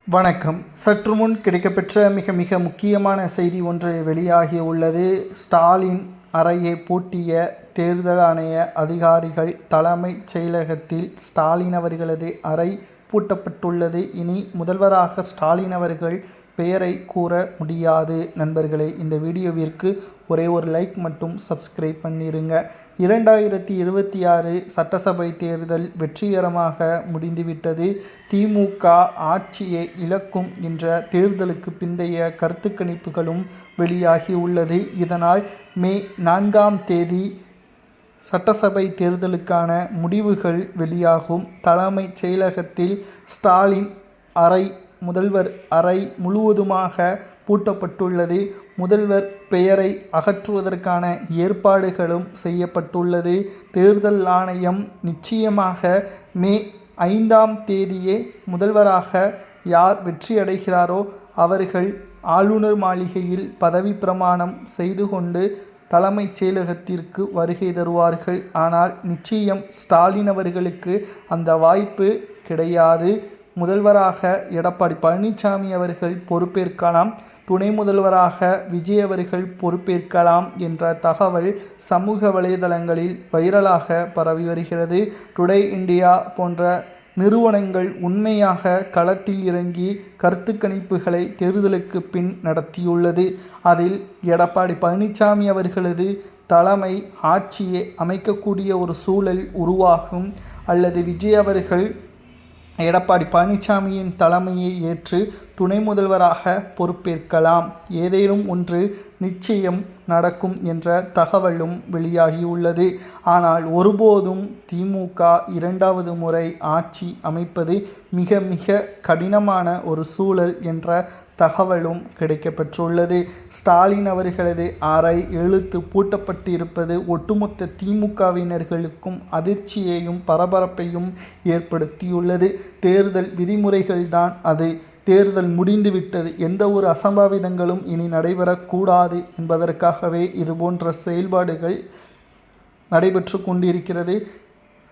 வணக்கம். சற்று முன் கிடைக்கப்பெற்ற மிக முக்கியமான செய்தி ஒன்று வெளியாகியுள்ளது. ஸ்டாலின் அறையை பூட்டிய தேர்தல் ஆணைய அதிகாரிகள். தலைமைச் செயலகத்தில் ஸ்டாலின் அவர்களது அறை பூட்டப்பட்டுள்ளது. இனி முதல்வராக ஸ்டாலின் அவர்கள் பெயரை கூற முடியாது. நண்பர்களே, இந்த வீடியோவிற்கு ஒரே ஒரு லைக் மட்டும் சப்ஸ்கிரைப் பண்ணிருங்க. 2026 சட்டசபை தேர்தல் வெற்றிகரமாக முடிந்துவிட்டது. திமுக ஆட்சியை இழக்கும் என்ற தேர்தலுக்கு பிந்தைய கருத்து கணிப்புகளும் வெளியாகியுள்ளது. இதனால் மே 4ஆம் தேதி சட்டசபை தேர்தலுக்கான முடிவுகள் வெளியாகும். தலைமைச் செயலகத்தில் ஸ்டாலின் அறை, முதல்வர் அறை முழுவதுமாக பூட்டப்பட்டுள்ளது. முதல்வர் பெயரை அகற்றுவதற்கான ஏற்பாடுகளும் செய்யப்பட்டுள்ளது. தேர்தல் ஆணையம் நிச்சயமாக மே 5ஆம் தேதியே முதல்வராக யார் வெற்றியடைகிறாரோ அவர்கள் ஆளுநர் மாளிகையில் பதவி பிரமாணம் செய்து கொண்டு தலைமைச் செயலகத்திற்கு வருகை தருவார்கள். ஆனால் நிச்சயம் ஸ்டாலின் அவர்களுக்கு அந்த வாய்ப்பு கிடையாது. முதல்வராக எடப்பாடி பழனிசாமி அவர்கள் பொறுப்பேற்கலாம், துணை முதல்வராக விஜய் அவர்கள் பொறுப்பேற்கலாம் என்ற தகவல் சமூக வலைதளங்களில் வைரலாக பரவி வருகிறது. டுடே இந்தியா போன்ற நிறுவனங்கள் உண்மையாக களத்தில் இறங்கி கருத்து கணிப்புகளை தேர்தலுக்கு பின் நடத்தியுள்ளது. அதில் எடப்பாடி பழனிசாமி அவர்களது தலைமை ஆட்சியை அமைக்கக்கூடிய ஒரு சூழல் உருவாகும், அல்லது விஜய் அவர்கள் எடப்பாடி பழனிசாமியின் தலைமையை ஏற்று துணை முதல்வராக பொறுப்பேற்கலாம். ஏதேனும் ஒன்று நிச்சயம் நடக்கும் என்ற தகவலும் வெளியாகியுள்ளது. ஆனால் ஒருபோதும் திமுக 2வது முறை ஆட்சி அமைப்பது மிக கடினமான ஒரு சூழல் என்ற தகவலும் கிடைக்கப்பெற்றுள்ளது. ஸ்டாலின் அவர்களது அறை இழுத்து பூட்டப்பட்டிருப்பது ஒட்டுமொத்த திமுகவினர்களுக்கும் அதிர்ச்சியையும் பரபரப்பையும் ஏற்படுத்தியுள்ளது. தேர்தல் விதிமுறைகள்தான் அது. தேர்தல் முடிந்துவிட்டது, எந்த ஒரு அசம்பாவிதங்களும் இனி நடைபெறக்கூடாது என்பதற்காகவே இதுபோன்ற செயல்பாடுகள் நடைபெற்று கொண்டிருக்கிறது.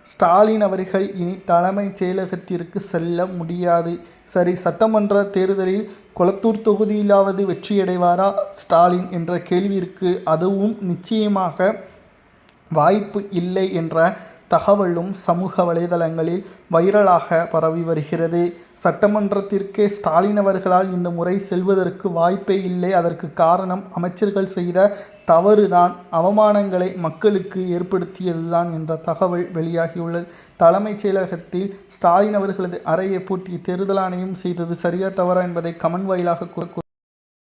ஸ்டாலின் அவர்கள் இனி தலைமைச் செயலகத்திற்கு செல்ல முடியாது. சரி, சட்டமன்ற தேர்தலில் கொளத்தூர் தொகுதியிலாவது வெற்றியடைவாரா ஸ்டாலின் என்ற கேள்விற்கு அதுவும் நிச்சயமாக வாய்ப்பு இல்லை என்ற தகவலும் சமூக வலைதளங்களில் வைரலாக பரவி வருகிறது. சட்டமன்றத்திற்கே ஸ்டாலின் அவர்களால் இந்த முறை செல்வதற்கு வாய்ப்பே இல்லை. அதற்கு காரணம் அமைச்சர்கள் செய்த தவறுதான், அவமானங்களை மக்களுக்கு ஏற்படுத்தியதுதான் என்ற தகவல் வெளியாகியுள்ளது. தலைமைச் செயலகத்தில் ஸ்டாலின் அவர்களது அறையை பூட்டி தேர்தல் ஆணையம் செய்தது சரியா தவறா என்பதை கமெண்ட் வாயிலாக